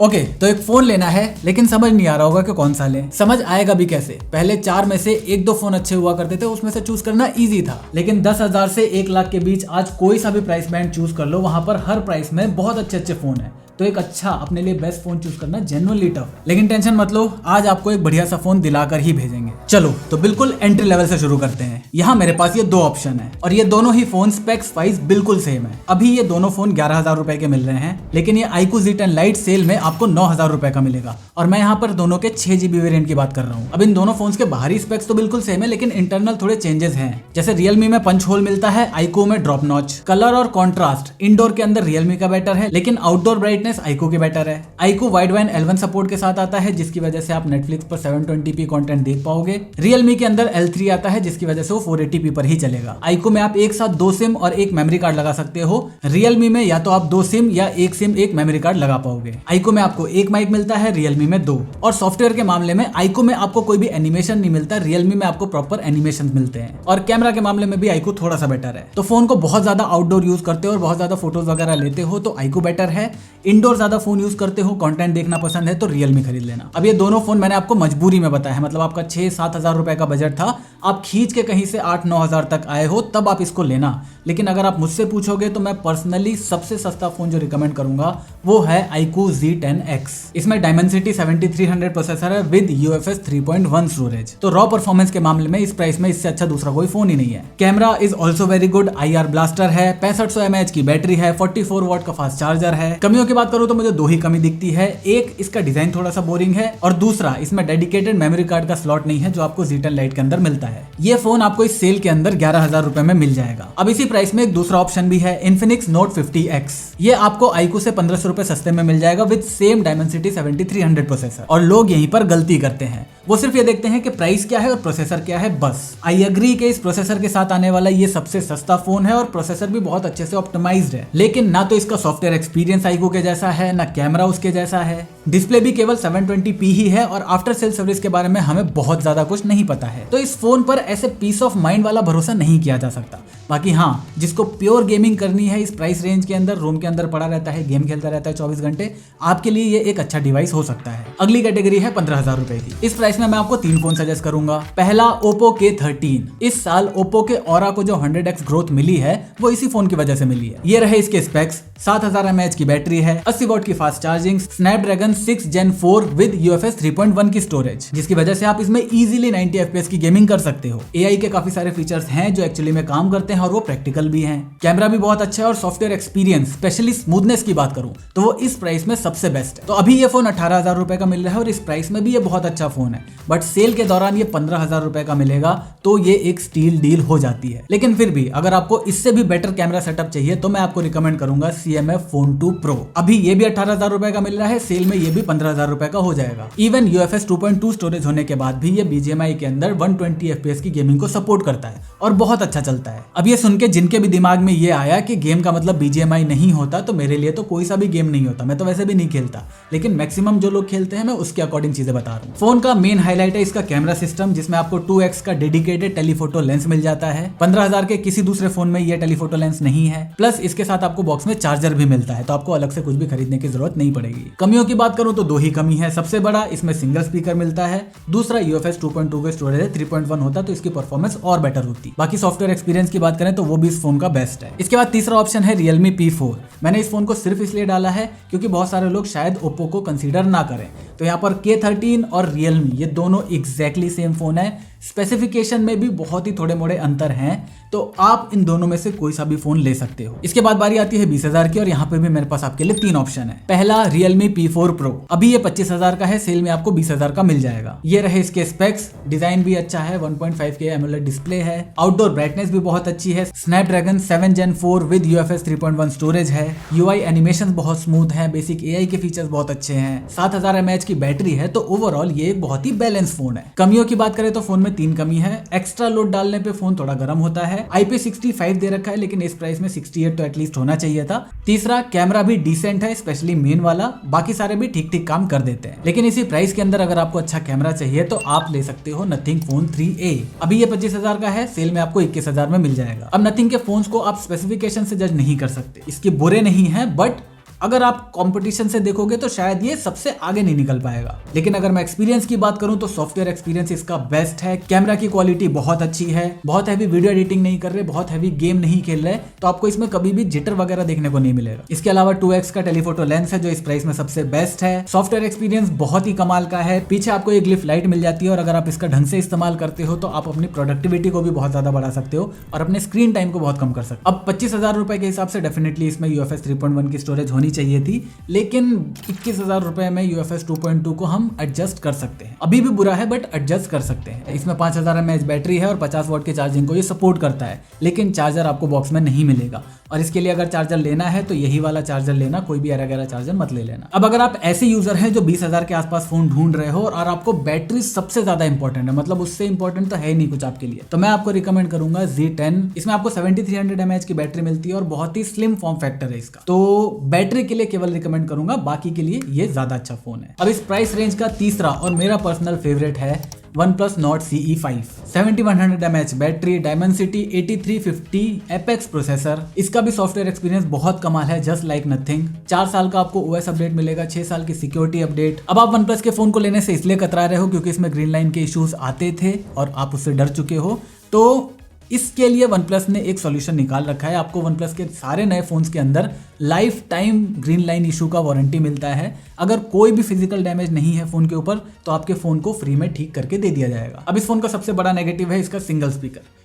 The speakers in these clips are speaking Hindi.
ओके, तो एक फोन लेना है लेकिन समझ नहीं आ रहा होगा कि कौन सा लें। समझ आएगा भी कैसे? पहले 4 में से 1-2 फोन अच्छे हुआ करते थे, उसमें से चूज करना इजी था। लेकिन 10,000 से 1 लाख के बीच आज कोई सा भी प्राइस बैंड चूज कर लो, वहां पर हर प्राइस में बहुत अच्छे अच्छे फोन है। तो एक अच्छा अपने लिए बेस्ट फोन चूज करना जेन्युइनली टफ है। लेकिन टेंशन मत लो, आज आपको एक बढ़िया सा फोन दिलाकर ही भेजेंगे। चलो तो बिल्कुल एंट्री लेवल से शुरू करते हैं। यहाँ मेरे पास ये 2 ऑप्शन है और ये दोनों ही फोन स्पेक्स वाइज बिल्कुल सेम है। अभी ये दोनों फोन 11,000 रुपए के मिल रहे हैं, लेकिन ये iQOO Z10 Lite सेल में आपको 9,000 रुपए का मिलेगा। और मैं यहाँ पर दोनों के 6GB वेरिएंट की बात कर रहा हूँ। अब इन दोनों फोन के बाहरी स्पेक्स तो बिल्कुल सेम है, लेकिन इंटरनल थोड़े चेंजेस हैं। जैसे Realme में पंच होल मिलता है, iQOO में ड्रॉप नॉच। कलर और कॉन्ट्रास्ट इंडोर के अंदर Realme का बेटर है, लेकिन आउटडोर ब्राइटनेस iQOO के बेटर है। iQOO वाइडबैंड L1 सपोर्ट के साथ आता है, जिसकी वजह से आप Netflix पर 720p कंटेंट देख पाओगे। Realme के अंदर L3 आता है, जिसकी वजह से वो 480p पर ही चलेगा। iQOO में आप एक साथ 2 सिम और एक मेमोरी कार्ड लगा सकते हो। Realme में या तो आप 2 सिम या 1 सिम 1 मेमोरी कार्ड लगा पाओगे। iQOO में आपको 1 माइक मिलता है, Realme में 2। और सॉफ्टवेयर के मामले में iQOO में आपको कोई भी एनिमेशन नहीं मिलता, Realme में आपको प्रॉपर एनिमेशन मिलते हैं। और कैमरा के मामले में भी iQOO थोड़ा सा बेटर है। तो फोन को बहुत ज्यादा आउटडोर यूज करते हो और बहुत ज्यादा फोटोज वगैरह लेते हो तो iQOO बेटर है। इंडोर ज्यादा फोन यूज करते हो, कंटेंट देखना पसंद है तो Realme खरीद लेना। अब ये दोनों फोन मैंने आपको मजबूरी में बताया है, मतलब आपका 6-7 हजार रुपए का बजट था, आप खींच के कहीं से 8-9 हजार तक आए हो तब आप इसको लेना। लेकिन अगर आप मुझसे पूछोगे तो मैं पर्सनली सबसे सस्ता फोन जो रिकमेंड करूंगा वो है iQOO Z10X। इसमें Dimensity 7300 प्रोसेसर है विद UFS 3.1 स्टोरेज। तो रॉ परफॉर्मेंस के मामले में इस प्राइस में इससे अच्छा दूसरा कोई फोन ही नहीं है। Camera is also very good, IR blaster है, 6500 mAh की बैटरी है, 44 वॉट का फास्ट चार्जर है। कमियों की बात करूं तो मुझे 2 ही कमी दिखती है। एक, इसका डिजाइन थोड़ा सा बोरिंग है, और दूसरा, इसमें डेडिकेटेड मेमोरी कार्ड का स्लॉट नहीं है जो आपको Z10 Lite के अंदर मिलता है। ये फोन आपको इस सेल के अंदर 11,000 रुपए में मिल जाएगा। अब इसी प्राइस में एक दूसरा ऑप्शन भी है, Infinix Note 50X। ये आपको iQOO से 1500 रुपए सस्ते में मिल जाएगा विद सेम Dimensity 7300 प्रोसेसर। और लोग यहीं पर गलती करते हैं, वो सिर्फ ये देखते हैं कि प्राइस क्या है और प्रोसेसर क्या है, बस। आई एग्री कि इस प्रोसेसर के साथ आने वाला ये सबसे सस्ता फोन है और प्रोसेसर भी बहुत अच्छे से ऑप्टिमाइज्ड है, लेकिन ना तो इसका सॉफ्टवेयर एक्सपीरियंस iQOO के जैसा है, ना कैमरा उसके जैसा है। डिस्प्ले भी केवल 720p ही है और आफ्टर सेल सर्विस के बारे में हमें बहुत ज्यादा कुछ नहीं पता है। तो इस फोन पर ऐसे पीस ऑफ माइंड वाला भरोसा नहीं किया जा सकता। बाकी हाँ, जिसको प्योर गेमिंग करनी है इस प्राइस रेंज के अंदर, रूम के अंदर पड़ा रहता है, गेम खेलता रहता है 24 घंटे, आपके लिए ये एक अच्छा डिवाइस हो सकता है। अगली कैटेगरी है 15,000 रुपए की। इस प्राइस में मैं आपको 3 फोन सजेस्ट करूंगा। पहला, Oppo K13। इस साल Oppo के Aura को जो 100x ग्रोथ मिली है वो इसी फोन की वजह से मिली है। ये रहे इसके स्पेक्स, 7000 mAh की बैटरी है, 80 वॉट की fast charging, Snapdragon 6 Gen 4 with UFS 3.1 की स्टोरेज, जिसकी वजह से आप इसमें इजीली 90 FPS की गेमिंग कर सकते हो। AI के काफी सारे फीचर्स हैं जो एक्चुअली में काम करते हैं और वो प्रैक्टिकल भी हैं। कैमरा भी बहुत अच्छा है और सॉफ्टवेयर एक्सपीरियंस, स्पेशली स्मूथनेस की बात करूं तो वो इस प्राइस में सबसे बेस्ट है। तो अभी ये फोन 18,000 रुपए का मिल रहा है और इस प्राइस में भी ये बहुत अच्छा फोन है, बट सेल के दौरान ये 15,000 रुपए का मिलेगा तो ये एक स्टील डील हो जाती है। लेकिन फिर भी अगर आपको इससे भी बेटर कैमरा सेटअप चाहिए तो मैं आपको रिकमेंड करूंगा CMF Phone 2 Pro। अभी ये भी 18,000 रुपए का मिल रहा है, सेल में ये भी 15,000 रुपए का हो जाएगा। इवन UFS 2.2 स्टोरेज होने के बाद भी ये BGMI के अंदर 120 FPS की गेमिंग को सपोर्ट करता है और बहुत अच्छा चलता है। अब ये सुन के जिनके भी दिमाग में ये आया कि गेम का मतलब BGMI नहीं होता, तो मेरे लिए तो कोई सा भी गेम नहीं होता, मैं तो वैसे भी नहीं खेलता, लेकिन मैक्सिमम जो लोग खेलते हैं मैं उसके अकॉर्डिंग चीजें बता रहा हूँ। फोन का मेन हाईलाइट है इसका कैमरा सिस्टम, जिसमें आपको 2x का डेडिकेटेड टेलीफोटो लेंस मिल जाता है। 15,000 के किसी दूसरे फोन में ये टेलीफोटो लेंस नहीं है। प्लस इसके साथ आपको बॉक्स में चार्जर भी मिलता है, तो आपको अलग से कुछ भी खरीदने की जरूरत नहीं पड़ेगी। कमियों की बात करूं तो 2 ही कमी है। सबसे बड़ा, इसमें सिंगल स्पीकर मिलता है, दूसरा UFS 2.2 का स्टोरेज है, 3.1 होता तो इसकी परफॉर्मेंस और बेटर होती। बाकी सॉफ्टवेयर एक्सपीरियंस की बात करें तो वो भी इस फोन का बेस्ट है। इसके बाद तीसरा ऑप्शन है Realme P4। मैंने इस फोन को सिर्फ इसलिए डाला है क्योंकि बहुत सारे लोग शायद Oppo को कंसीडर ना करें। तो यहाँ पर K13 और Realme ये दोनों एग्जैक्टली सेम फोन है, स्पेसिफिकेशन में भी बहुत ही थोड़े मोड़े अंतर हैं, तो आप इन दोनों में से कोई सा भी फोन ले सकते हो। इसके बाद बारी आती है 20,000 की और यहाँ पे भी मेरे पास आपके लिए 3 ऑप्शन है। पहला, Realme P4 Pro। अभी ये 25,000 का है, सेल में आपको 20,000 का मिल जाएगा। ये रहे इसके स्पेक्स, डिजाइन भी अच्छा है, 1.5K AMOLED डिस्प्ले है, आउटडोर ब्राइटनेस भी बहुत अच्छी है, Snapdragon 7 Gen 4 with UFS 3.1 storage है, UI एनिमेशन बहुत स्मूथ है, बेसिक AI के फीचर्स बहुत अच्छे हैं, 7000 mAh की बैटरी है, तो ओवरऑल ये एक बहुत ही बैलेंस फोन है। कमियों की बात करें तो फोन में 3 कमी है। एक्स्ट्रा लोड डालने पे फोन थोड़ा गर्म होता है, IP65 दे रखा है, लेकिन इस प्राइस में 68 तो एटलीस्ट होना चाहिए था। तीसरा, कैमरा भी डिसेंट है, स्पेशली मेन वाला, बाकी सारे भी ठीक ठीक काम कर देते हैं। लेकिन इसी प्राइस के अंदर अगर आपको अच्छा कैमरा चाहिए तो आप ले सकते हो Nothing Phone 3a। अभी ये 25,000 का है, सेल में आपको 21,000 में मिल जाएगा। अब Nothing के फोन्स को आप स्पेसिफिकेशन से जज नहीं कर सकते, इसके बुरे नहीं है बट अगर आप कंपटीशन से देखोगे तो शायद ये सबसे आगे नहीं निकल पाएगा। लेकिन अगर मैं एक्सपीरियंस की बात करूं तो सॉफ्टवेयर एक्सपीरियंस इसका बेस्ट है। कैमरा की क्वालिटी बहुत अच्छी है, बहुत हैवी वीडियो एडिटिंग नहीं कर रहे, बहुत हैवी गेम नहीं खेल रहे, तो आपको इसमें कभी भी जिटर वगैरह देखने को नहीं मिलेगा। इसके अलावा 2x का टेलीफोटो लेंस है जो इस प्राइस में सबसे बेस्ट है। सॉफ्टवेयर एक्सपीरियंस बहुत ही कमाल का है। पीछे आपको एक ग्लिफ लाइट मिल जाती है और अगर आप इसका ढंग से इस्तेमाल करते हो तो आप अपनी प्रोडक्टिविटी को भी बहुत ज्यादा बढ़ा सकते हो और अपने स्क्रीन टाइम को बहुत कम कर सकते हो। अब 25,000 रुपए के हिसाब से डेफिनेटली इसमें UFS 3.1 की स्टोरेज होनी चाहिए थी, लेकिन 21,000 रुपए में UFS 2.2 को हम एडजस्ट कर सकते हैं। अभी भी बुरा है बट एडजस्ट कर सकते हैं। इसमें 5000 mAh बैटरी है और 50 वॉट की चार्जिंग को ये सपोर्ट करता है, लेकिन चार्जर आपको बॉक्स में नहीं मिलेगा और इसके लिए अगर चार्जर लेना है तो यही वाला चार्जर लेना, कोई भी एरा चार्जर मत ले लेना। अब अगर आप ऐसे यूजर हैं जो 20,000 के आसपास फोन ढूंढ रहे हो और आपको बैटरी सबसे ज्यादा इंपॉर्टेंट है, मतलब उससे इंपॉर्टेंट तो है ही नहीं कुछ आपके लिए, तो मैं आपको रिकमेंड करूंगा Z10। इसमें आपको 7300 mAh की बैटरी मिलती है और बहुत ही स्लिम फॉर्म फैक्टर है इसका, तो बैटरी के लिए केवल रिकमेंड करूंगा, बाकी के लिए ये ज्यादा अच्छा फोन है। अब इस प्राइस रेंज का तीसरा और मेरा पर्सनल फेवरेट है OnePlus Nord CE5। 7100 mAh battery, Dimensity 8350 Apex processor. इसका भी सॉफ्टवेयर एक्सपीरियंस बहुत कमाल है, जस्ट लाइक नथिंग। 4 साल का आपको OS अपडेट मिलेगा, 6 साल की सिक्योरिटी अपडेट। अब आप OnePlus के फोन को लेने से इसलिए कतरा रहे हो क्योंकि इसमें ग्रीन लाइन के इश्यूज आते थे और आप उससे डर चुके हो, तो इसके लिए OnePlus ने एक सॉल्यूशन निकाल रखा है। आपको OnePlus के सारे नए फोन्स के अंदर life time green line issue का वारंटी मिलता है। अगर कोई भी फिजिकल डैमेज नहीं है फोन के ऊपर तो आपके फोन को फ्री में ठीक करके दे दिया जाएगा। अब इस फोन का सबसे बड़ा नेगेटिव है इसका सिंगल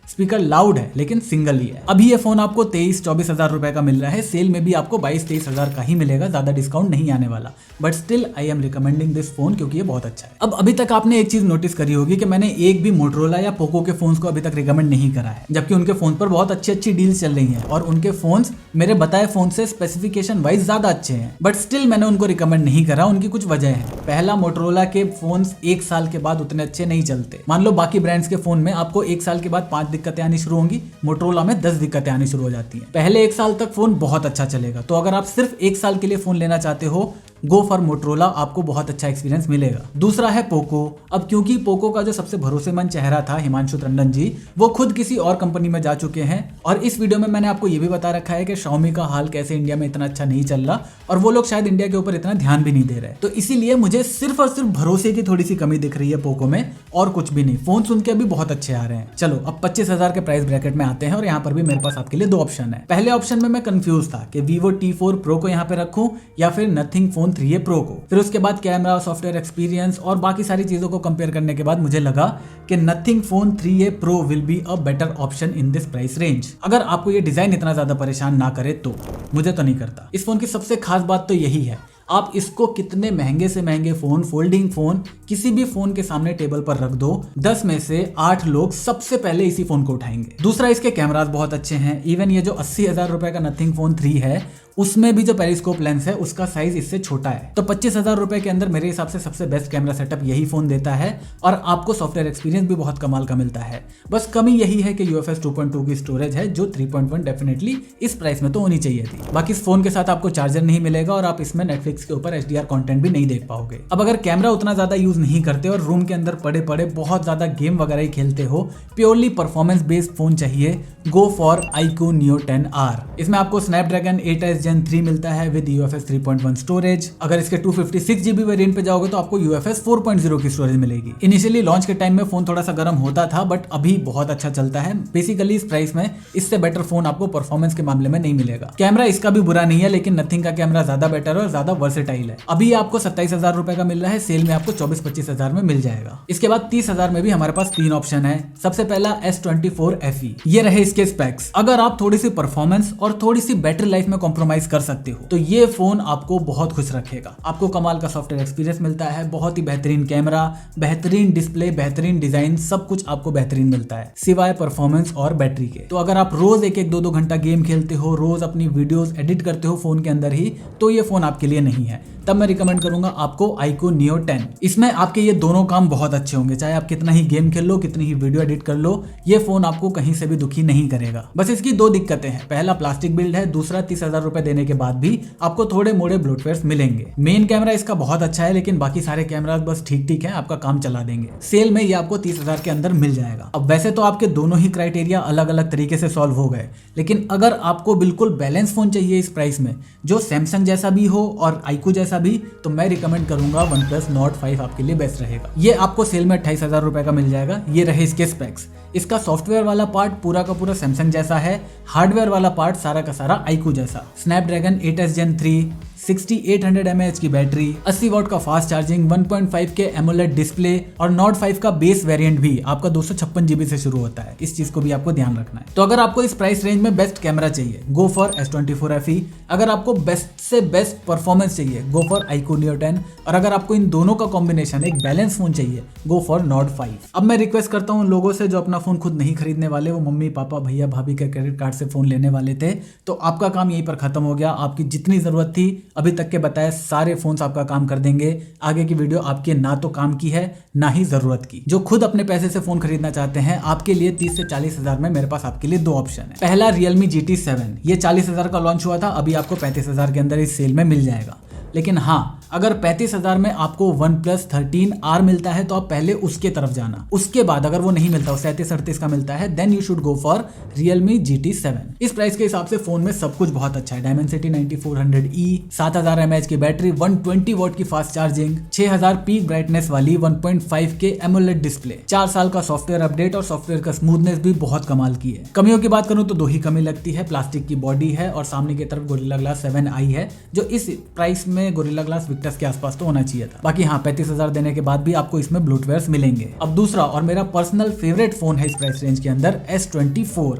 स्पीकर लाउड है लेकिन सिंगल ही है। अभी ये फोन आपको 23-24 हजार रुपए का मिल रहा है, सेल में भी आपको 22-23 हजार का ही मिलेगा, ज्यादा डिस्काउंट नहीं आने वाला, but still I am recommending this phone क्योंकि ये बहुत अच्छा है। अब अभी तक आपने एक चीज नोटिस करी होगी कि मैंने एक भी मोटरोला या पोको के फोन्स को अभी तक रिकमेंड नहीं करा है, जबकि उनके फोन पर बहुत अच्छी डील्स चल रही हैं और उनके फोन्स मेरे बताए फोन से स्पेसिफिकेशन वाइज ज्यादा अच्छे हैं, बट स्टिल मैंने उनको रिकमेंड नहीं करा। उनकी कुछ वजह है। पहला, मोटरोला के फोन्स 1 साल के बाद उतने अच्छे नहीं चलते। मान लो बाकी ब्रांड्स के फोन में आपको 1 साल के बाद 5 दिक्कतें आनी शुरू होंगी, मोटरोला में 10 दिक्कतें आनी शुरू हो जाती हैं। पहले 1 साल तक फोन बहुत अच्छा चलेगा, तो अगर आप सिर्फ 1 साल के लिए फोन लेना चाहते हो, गो फॉर मोटरोला, आपको बहुत अच्छा एक्सपीरियंस मिलेगा। दूसरा है पोको। अब क्योंकि पोको का जो सबसे भरोसेमंद चेहरा था हिमांशु टंडन जी, वो खुद किसी और कंपनी में जा चुके हैं और इस वीडियो में मैंने आपको ये भी बता रखा है कि Xiaomi का हाल कैसे इंडिया में इतना अच्छा नहीं चल रहा और वो लोग शायद इंडिया के ऊपर इतना ध्यान भी नहीं दे रहे। तो इसीलिए मुझे सिर्फ और सिर्फ भरोसे की थोड़ी सी कमी दिख रही है पोको में और कुछ भी नहीं। फोन सुन के अभी बहुत अच्छे आ रहे हैं। चलो अब 25,000 के प्राइस ब्रैकेट में आते हैं और यहाँ पर भी मेरे पास आपके लिए 2 ऑप्शन है। पहले ऑप्शन में मैं कंफ्यूज था कि Vivo T4 Pro को यहाँ पे रखूं या फिर Nothing Phone 3a Pro को। फिर उसके बाद कैमरा, सॉफ्टवेयर एक्सपीरियंस और बाकी सारी चीजों को कंपेयर करने के बाद मुझे लगा कि Nothing Phone 3a Pro will be a better option in this price range. अगर आपको ये डिजाइन इतना ज्यादा परेशान ना करे तो, मुझे तो नहीं करता। इस फोन की सबसे खास बात तो यही है, आप इसको कितने महंगे से महंगे फोन, फोल्डिंग फोन, किसी भी फोन के सामने टेबल पर रख दो, 10 में से 8 लोग सबसे पहले इसी फोन को उठाएंगे। दूसरा, इसके कैमरास बहुत अच्छे हैं। इवन ये जो 80,000 रुपए का Nothing Phone 3 है, उसमें भी जो पेरिस्कोप लेंस है उसका साइज इससे छोटा है। तो 25,000 रुपए के अंदर मेरे हिसाब से सबसे बेस्ट कैमरा सेटअप यही फोन देता है और आपको सॉफ्टवेयर एक्सपीरियंस भी बहुत कमाल का मिलता है। बस कमी यही है कि UFS 2.2 की स्टोरेज है जो 3.1 डेफिनेटली इस प्राइस में तो होनी चाहिए थी। बाकी इस फोन के साथ आपको चार्जर नहीं मिलेगा और आप इसमें नेटफ्लिक्स के ऊपर HDR कंटेंट भी नहीं देख पाओगे। अब अगर कैमरा उतना ज्यादा यूज नहीं करते और रूम के अंदर पड़े पड़े बहुत ज्यादा गेम वगैरह ही खेलते हो, प्योरली परफॉर्मेंस बेस्ड फोन चाहिए, go for iQOO Neo 10R। इसमें आपको Snapdragon 8s Gen 3 मिलता है विद UFS 3.1 स्टोरेज। अगर इसके 256GB वेरिएंट पे जाओगे तो आपको UFS 4.0 की स्टोरेज मिलेगी। इनिशियली लॉन्च के टाइम में फोन थोड़ा सा गर्म होता था, बट अभी बहुत अच्छा चलता है। बेसिकली इस प्राइस में इससे बेटर फोन आपको परफॉर्मेंस के मामले में नहीं मिलेगा। कैमरा इसका भी बुरा नहीं है, लेकिन नथिंग का कैमरा ज्यादा बेटर और ज्यादा वर्सेटाइल है। अभी आपको 27,000 रुपए का मिल रहा है, सेल में आपको 24-25 हजार में मिल जाएगा। इसके बाद 30,000 में भी हमारे पास 3 ऑप्शन है। सबसे पहला S24 FE। ये रहे इसके स्पेक्स। अगर आप थोड़ी सी परफॉर्मेंस और थोड़ी सी बैटरी लाइफ में कॉम्प्रोमाइज कर सकते हो तो ये फोन आपको बहुत खुश रखेगा। आपको कमाल का सॉफ्टवेयर एक्सपीरियंस मिलता है, बहुत ही बेहतरीन कैमरा, बेहतरीन डिस्प्ले, बेहतरीन डिजाइन, सब कुछ आपको बेहतरीन मिलता है सिवाय परफॉर्मेंस और बैटरी के। तो अगर आप रोज 1-2 घंटा गेम खेलते हो, रोज अपनी वीडियोस एडिट करते हो फोन के अंदर ही, तो ये फोन आपके लिए नहीं है। तब मैं रिकमेंड करूंगा आपको iQOO Neo 10। इसमें आपके ये दोनों काम बहुत अच्छे होंगे, चाहे आप कितना ही गेम खेल लो, कितनी ही वीडियो एडिट कर लो, ये फोन आपको कहीं से भी दुखी नहीं करेगा। बस इसकी दो दिक्कतें हैं, पहला प्लास्टिक बिल्ड है, दूसरा 30,000 रुपए देने के बाद भी आपको थोड़े मोड़े ब्लोटवेयर्स मिलेंगे। मेन कैमरा इसका बहुत अच्छा है, लेकिन बाकी सारे कैमरा बस ठीक ठीक है, आपका काम चला देंगे। सेल में ये आपको 30,000 के अंदर मिल जाएगा। अब वैसे तो आपके दोनों ही क्राइटेरिया अलग अलग तरीके से सॉल्व हो गए, लेकिन अगर आपको बिल्कुल बैलेंस फोन चाहिए इस प्राइस में, जो सैमसंग जैसा भी हो और iQOO जैसा भी, तो मैं रिकमेंड करूंगा OnePlus Nord 5 आपके लिए बेस्ट रहेगा। ये आपको सेल में 28,000 रुपए का मिल जाएगा। ये रहे इसके स्पेक्स। इसका सॉफ्टवेयर वाला पार्ट पूरा का पूरा सैमसंग जैसा है, हार्डवेयर वाला पार्ट सारा का सारा iQOO जैसा। स्नैपड्रैगन 8s Gen 3, 6800 mAh की बैटरी, 80 वाट का फास्ट चार्जिंग, 1.5 के एमोलेड डिस्प्ले और Nord 5 का बेस वेरिएंट भी आपका 256 GB से शुरू होता है। इस चीज को भी आपको ध्यान रखना है। तो अगर आपको इस प्राइस रेंज में बेस्ट कैमरा चाहिए, गो फॉर S24 FE। अगर आपको बेस्ट से बेस्ट परफॉर्मेंस चाहिए, गो फॉर iQOO Neo 10। और अगर आपको इन दोनों का कॉम्बिनेशन, एक बैलेंस फोन चाहिए, गो फॉर Nord 5। अब मैं रिक्वेस्ट करता हूँ लोगों से जो अपना फोन खुद नहीं खरीदने वाले, वो मम्मी पापा भैया भाभी के क्रेडिट कार्ड से फोन लेने वाले थे, तो आपका काम यहीं पर खत्म हो गया। आपकी जितनी जरूरत थी अभी तक के बताए सारे फोन्स आपका काम कर देंगे। आगे की वीडियो आपके ना तो काम की है ना ही जरूरत की। जो खुद अपने पैसे से फोन खरीदना चाहते हैं, आपके लिए 30 से 40,000 में मेरे पास आपके लिए दो ऑप्शन है। पहला Realme GT 7, ये 40,000 का लॉन्च हुआ था, अभी आपको 35,000 के अंदर इस सेल में मिल जाएगा। लेकिन हाँ, अगर 35,000 में आपको OnePlus 13R मिलता है तो आप पहले उसके तरफ जाना। उसके बाद अगर वो नहीं मिलता, 37-38 का मिलता है, then you should go for Realme GT 7। इस प्राइस के हिसाब से फोन में सब कुछ बहुत अच्छा है। Dimensity 9400E, 7000 mAh की बैटरी, 120 वाट की फास्ट चार्जिंग, 6000 पीक ब्राइटनेस वाली 1.5 के एमोलेड डिस्प्ले, 4 साल का सॉफ्टवेयर अपडेट और सॉफ्टवेयर का स्मूथनेस भी बहुत कमाल की है। कमियों की बात करूं तो दो ही कमी लगती है, प्लास्टिक की बॉडी है और सामने की तरफ गोरिल्ला ग्लास 7i है, जो इस प्राइस में गोरिल्ला ग्लास विक्टस के आसपास तो होना चाहिए था। बाकी हाँ, 35,000 देने के बाद भी आपको इसमें ब्लोटवेयर्स मिलेंगे। अब दूसरा और मेरा पर्सनल फेवरेट फोन है इस प्राइस रेंज के अंदर, S24।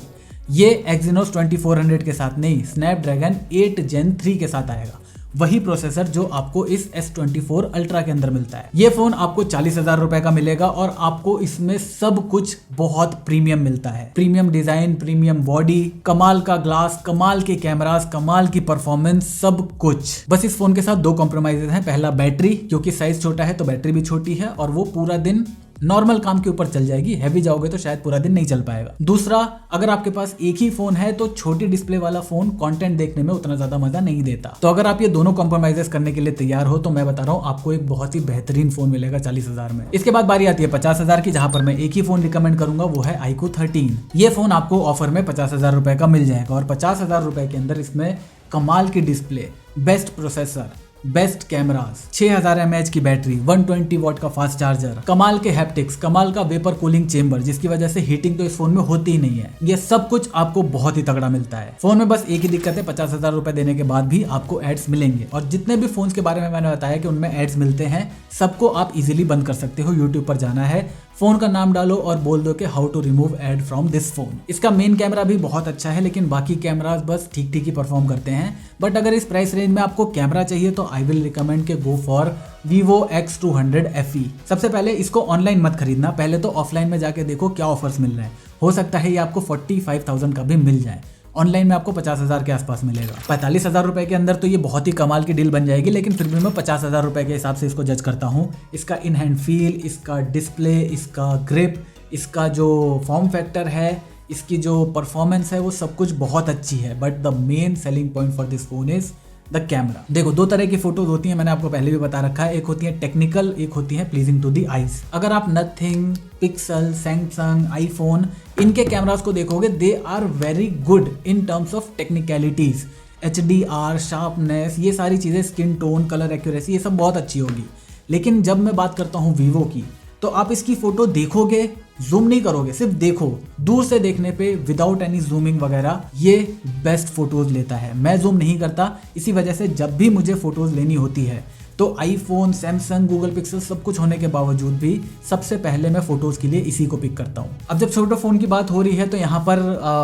ये Exynos 2400 के साथ नहीं, स्नैपड्रैगन 8 Gen 3 के साथ आएगा। वही प्रोसेसर जो आपको इस S24 Ultra के अंदर मिलता है। ये फोन आपको 40,000 रुपए का मिलेगा और आपको इसमें सब कुछ बहुत प्रीमियम मिलता है। प्रीमियम डिजाइन, प्रीमियम बॉडी, कमाल का ग्लास, कमाल के कैमरास, कमाल की परफॉर्मेंस, सब कुछ। बस इस फोन के साथ दो कॉम्प्रोमाइजेज हैं। पहला बैटरी, क्योंकि साइज छोटा है तो बैटरी भी छोटी है और वो पूरा दिन नॉर्मल काम के ऊपर चल जाएगी, हैवी जाओगे तो शायद पूरा दिन नहीं चल पाएगा। दूसरा, अगर आपके पास एक ही फोन है तो छोटी डिस्प्ले वाला फोन कंटेंट देखने में उतना ज्यादा मजा नहीं देता। तो अगर आप ये दोनों कॉम्प्रोमाइजेस करने के लिए तैयार हो तो मैं बता रहा हूँ, आपको एक बहुत ही बेहतरीन फोन मिलेगा 40,000 में। इसके बाद बारी आती है 50,000 की, जहां पर मैं एक ही फोन रिकमेंड करूंगा, वो है iQOO 13। ये फोन आपको ऑफर में 50,000 रुपए का मिल जाएगा और 50,000 रुपए के अंदर इसमें कमाल की display, best processor, best cameras, 6000 mAh की बैटरी, 120 वाट का फास्ट चार्जर, कमाल के हैप्टिक्स, कमाल का वेपर कूलिंग चेंबर, जिसकी वजह से हीटिंग तो इस फोन में होती ही नहीं है। ये सब कुछ आपको बहुत ही तगड़ा मिलता है। फोन में बस एक ही दिक्कत है, 50,000 रुपए देने के बाद भी आपको एड्स मिलेंगे और जितने भी फोन्स के बारे में मैंने बताया कि उनमें एड्स मिलते हैं, सबको आप इजीली बंद कर सकते हो। यूट्यूब पर जाना है, फोन का नाम डालो और बोल दो कि how to remove ad from this phone. इसका मेन कैमरा भी बहुत अच्छा है, लेकिन बाकी कैमरास बस ठीक ठीक ही परफॉर्म करते हैं। बट अगर इस प्राइस रेंज में आपको कैमरा चाहिए तो आई विल रिकमेंड के go for Vivo X200 FE। सबसे पहले इसको ऑनलाइन मत खरीदना, पहले तो ऑफलाइन में जाके देखो क्या ऑफर्स मिल रहे हैं। हो सकता है ये आपको 45,000 का भी मिल जाए। ऑनलाइन में आपको 50,000 के आसपास मिलेगा। 45,000 रुपए के अंदर तो ये बहुत ही कमाल की डील बन जाएगी, लेकिन फिर भी मैं 50,000 रुपए के हिसाब से इसको जज करता हूँ। इसका इन हैंड फील, इसका डिस्प्ले, इसका ग्रिप, इसका जो फॉर्म फैक्टर है, इसकी जो परफॉर्मेंस है, वो सब कुछ बहुत अच्छी है। But the main selling point for this phone is the camera. देखो, दो तरह की फोटोज होती हैं, मैंने आपको पहले भी बता रखा है। एक होती है टेक्निकल, एक होती है प्लीजिंग टू द आईज। अगर आप नथिंग, पिक्सल, सैमसंग, आईफोन, इनके कैमरास को देखोगे, they are very good in terms of technicalities. HDR, sharpness, ये सारी चीज़ें, स्किन टोन, कलर एक्यूरेसी, ये सब बहुत अच्छी होगी। लेकिन जब मैं बात करता हूँ वीवो की, तो आप इसकी फोटो देखोगे, जूम नहीं करोगे, सिर्फ देखो, दूर से देखने पे विदाउट एनी जूमिंग वगैरह ये बेस्ट फोटोज लेता है। मैं जूम नहीं करता, इसी वजह से जब भी मुझे फोटोज लेनी होती है तो आईफोन, सैमसंग, गूगल पिक्सल सब कुछ होने के बावजूद भी सबसे पहले मैं फोटोज के लिए इसी को पिक करता हूँ। अब जब छोटे फोन की बात हो रही है तो यहाँ पर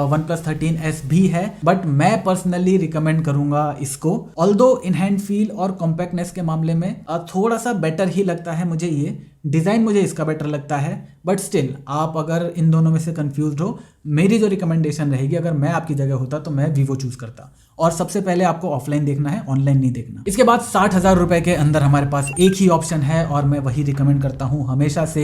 OnePlus 13S भी है, बट मैं पर्सनली रिकमेंड करूंगा इसको। ऑल्दो इन हैंड फील और कॉम्पैक्टनेस के मामले में थोड़ा सा बेटर ही लगता है मुझे, ये डिजाइन मुझे इसका बेटर लगता है। बट स्टिल, आप अगर इन दोनों में से कंफ्यूज हो, मेरी जो रिकमेंडेशन रहेगी, अगर मैं आपकी जगह होता तो मैं वीवो चूज करता। और सबसे पहले आपको ऑफलाइन देखना है, ऑनलाइन नहीं देखना। इसके बाद 60,000 रुपए के अंदर हमारे पास एक ही ऑप्शन है और मैं वही रिकमेंड करता हूं हमेशा से,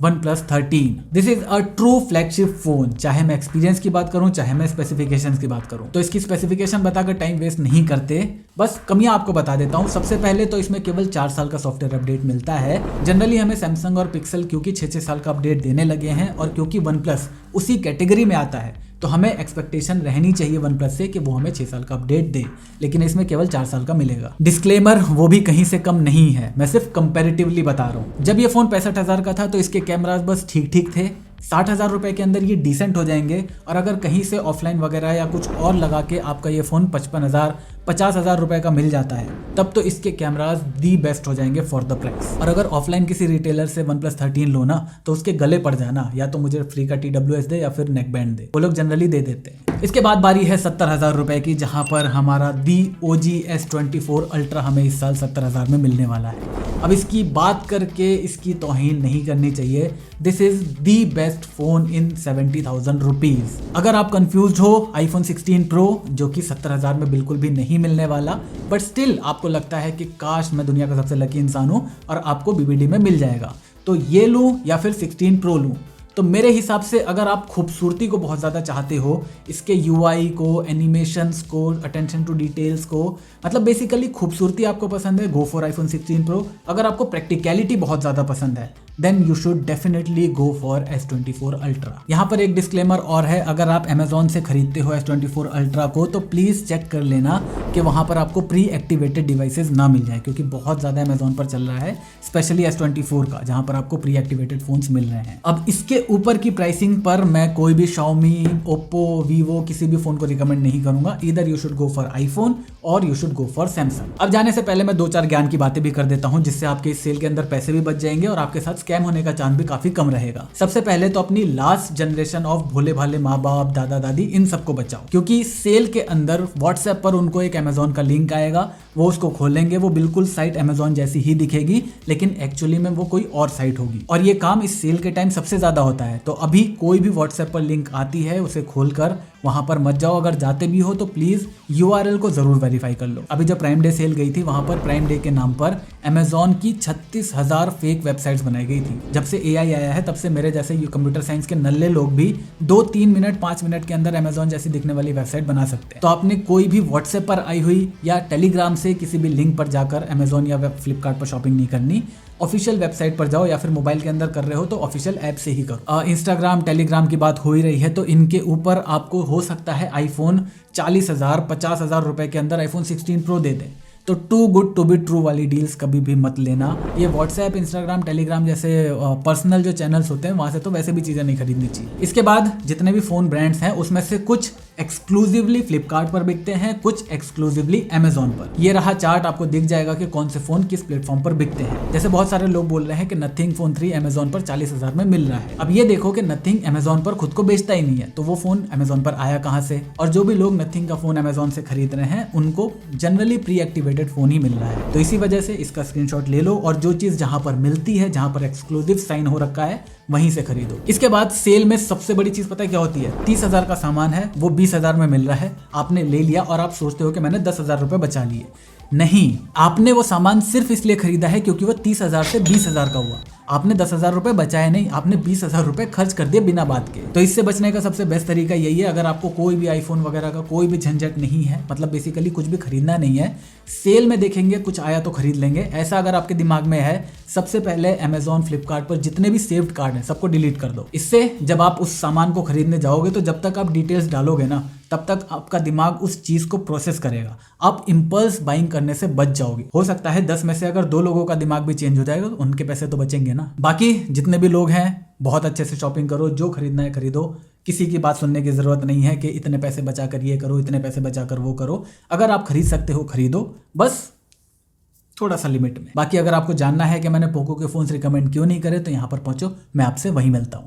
OnePlus 13। This is a true flagship phone. चाहे मैं एक्सपीरियंस की बात करूं, चाहे मैं स्पेसिफिकेशंस की बात करूं, तो इसकी स्पेसिफिकेशन बताकर टाइम वेस्ट नहीं करते, बस कमियां आपको बता देता हूं। सबसे पहले तो इसमें केवल 4 साल का सॉफ्टवेयर अपडेट मिलता है। जनरली हमें सैमसंग और पिक्सल क्योंकि 6-6 साल का अपडेट देने लगे हैं और क्योंकि OnePlus उसी कैटेगरी में आता है, तो हमें एक्सपेक्टेशन रहनी चाहिए OnePlus से कि वो हमें 6 साल का अपडेट दे, लेकिन इसमें केवल 4 साल का मिलेगा। डिस्क्लेमर, वो भी कहीं से कम नहीं है, मैं सिर्फ कंपैरेटिवली बता रहा हूँ। जब ये फोन 65,000 का था तो इसके कैमरास बस ठीक ठीक थे। 60,000 रुपए के अंदर ये डिसेंट हो जाएंगे और अगर कहीं से ऑफलाइन वगैरह या कुछ और लगा के आपका ये फोन 55,000 50,000 रुपए का मिल जाता है, तब तो इसके कैमरास दी बेस्ट हो जाएंगे फॉर द प्राइस। और अगर ऑफलाइन किसी रिटेलर से OnePlus 13 लो ना, तो उसके गले पड़ जाना, या तो मुझे फ्री का TWS दे या फिर नेक बैंड दे, वो लोग जनरली दे देते हैं। इसके बाद बारी है 70,000 रुपए की, जहां पर हमारा दी OG S24 Ultra हमें इस साल 70,000 में मिलने वाला है। अब इसकी बात करके इसकी तौहीन नहीं करनी चाहिए, this is the best phone in 70,000 rupees. अगर आप कंफ्यूज हो iPhone 16 Pro जो कि 70,000 में बिल्कुल भी नहीं मिलने वाला, बट स्टिल आपको लगता है कि काश मैं दुनिया का सबसे लकी इंसान हूं और आपको BBD में मिल जाएगा, तो ये लूं या फिर 16 Pro लूं, तो मेरे हिसाब से अगर आप खूबसूरती को बहुत ज़्यादा चाहते हो, इसके UI को, एनिमेशंस को, अटेंशन टू डिटेल्स को, मतलब बेसिकली खूबसूरती आपको पसंद है, गो फॉर iPhone 16 Pro। अगर आपको प्रैक्टिकलिटी बहुत ज़्यादा पसंद है, then you should definitely go for S24 Ultra। यहाँ पर एक डिस्क्लेमर और है, अगर आप Amazon से खरीदते हो S24 Ultra को, तो प्लीज़ चेक कर लेना कि वहाँ पर आपको प्री एक्टिवेटेड डिवाइसेस ना मिल जाए, क्योंकि बहुत ज़्यादा Amazon पर चल रहा है, स्पेशली S24 का, जहाँ पर आपको प्री एक्टिवेटेड फोन्स मिल रहे हैं। अब इसके ऊपर की प्राइसिंग पर मैं कोई भी Xiaomi, Oppo, Vivo किसी भी फोन को रिकमेंड नहीं करूंगा। Either you should go for iPhone और you should go for Samsung। अब जाने से पहले मैं 2-4 ज्ञान की बातें भी कर देता हूं, जिससे आपके इस सेल के अंदर पैसे भी बच जाएंगे और आपके साथ स्कैम होने का चांस भी काफी कम रहेगा। सबसे पहले तो अपनी लास्ट जनरेशन ऑफ भोले भाले माँ बाप, दादा दादी, इन सबको बचाओ, क्योंकि सेल के अंदर व्हाट्सएप पर उनको एक Amazon का लिंक आएगा, वो उसको खोलेंगे, वो बिल्कुल साइट Amazon जैसी ही दिखेगी, लेकिन एक्चुअली में वो कोई और साइट होगी। और ये काम इस सेल के टाइम सबसे ज्यादा होता है। तो अभी कोई भी व्हाट्सएप पर लिंक आती है, उसे खोलकर वहां पर मत जाओ। अगर जाते भी हो तो प्लीज URL को जरूर वेरीफाई कर लो। अभी जब प्राइम डे सेल गई थी, वहां पर प्राइम डे के नाम पर Amazon की 36,000 फेक वेबसाइट्स बनाई गई थी। जब से AI आया है, तब से मेरे जैसे कंप्यूटर साइंस के नल्ले लोग भी 2-3 मिनट 5 मिनट के अंदर Amazon जैसी दिखने वाली वेबसाइट बना सकते हैं। तो आपने कोई भी व्हाट्सएप पर आई हुई या टेलीग्राम से किसी भी लिंक पर जाकर Amazon या फ्लिपकार्ट पर शॉपिंग नहीं करनी। ऑफिशियल वेबसाइट पर जाओ, या फिर मोबाइल के अंदर कर रहे हो तो ऑफिशियल ऐप से ही करो। इंस्टाग्राम, टेलीग्राम की बात हो ही रही है, तो इनके ऊपर आपको हो सकता है iPhone 40,000 50,000 रुपए के अंदर iPhone 16 Pro दे दें। तो too good to be true वाली डील्स कभी भी मत लेना। ये व्हाट्सएप, इंस्टाग्राम, टेलीग्राम जैसे पर्सनल जो चैनल्स होते हैं, वहां से तो वैसे भी चीजें नहीं खरीदनी चाहिए। इसके बाद जितने भी फोन ब्रांड्स हैं, उसमें से कुछ एक्सक्लूसिवली फ्लिपकार्ट पर बिकते हैं, कुछ एक्सक्लूसिवली Amazon पर। ये रहा चार्ट, आपको दिख जाएगा कि कौन से फोन किस प्लेटफॉर्म पर बिकते हैं। जैसे बहुत सारे लोग बोल रहे हैं कि नथिंग फोन 3 Amazon पर 40,000 में मिल रहा है। अब ये देखो कि नथिंग Amazon पर खुद को बेचता ही नहीं है, तो वो फोन Amazon पर आया कहां से? और जो भी लोग नथिंग का फोन Amazon से खरीद रहे हैं, उनको जनरली प्री एक्टिवेटेड फोन ही मिल रहा है। तो इसी वजह से इसका स्क्रीनशॉट ले लो और जो चीज जहां पर मिलती है, जहां पर एक्सक्लूसिव साइन हो रखा है, वहीं से खरीदो। इसके बाद सेल में सबसे बड़ी चीज पता है क्या होती है? 30,000 का सामान है, वो 20,000 में मिल रहा है, आपने ले लिया और आप सोचते हो कि मैंने 10,000 रुपए बचा लिए। नहीं, आपने वो सामान सिर्फ इसलिए खरीदा है क्योंकि वो 30,000 से 20,000 का हुआ। आपने 10,000 रुपए बचाए नहीं, आपने 20,000 रुपए खर्च कर दिए बिना बात के। तो इससे बचने का सबसे बेस्ट तरीका यही है, अगर आपको कोई भी आईफोन वगैरह का कोई भी झंझट नहीं है, मतलब बेसिकली कुछ भी खरीदना नहीं है, सेल में देखेंगे कुछ आया तो खरीद लेंगे, ऐसा अगर आपके दिमाग में है, सबसे पहले Amazon, फ्लिपकार्ट पर जितने भी सेव्ड कार्ड हैं सबको डिलीट कर दो। इससे जब आप उस सामान को खरीदने जाओगे तो जब तक आप डिटेल्स डालोगे ना, तब तक आपका दिमाग उस चीज को प्रोसेस करेगा, आप इंपल्स बाइंग करने से बच जाओगे। हो सकता है 10 में से अगर 2 लोगों का दिमाग भी चेंज हो जाएगा तो उनके पैसे तो बचेंगे ना। बाकी जितने भी लोग हैं, बहुत अच्छे से शॉपिंग करो, जो खरीदना है खरीदो, किसी की बात सुनने की जरूरत नहीं है कि इतने पैसे बचा कर ये करो, इतने पैसे बचा कर वो करो। अगर आप खरीद सकते हो खरीदो, बस थोड़ा सा लिमिट में। बाकी अगर आपको जानना है कि मैंने पोको के फोन्स रिकमेंड क्यों नहीं करे, तो यहाँ पर पहुंचो, मैं आपसे वहीं मिलता हूँ।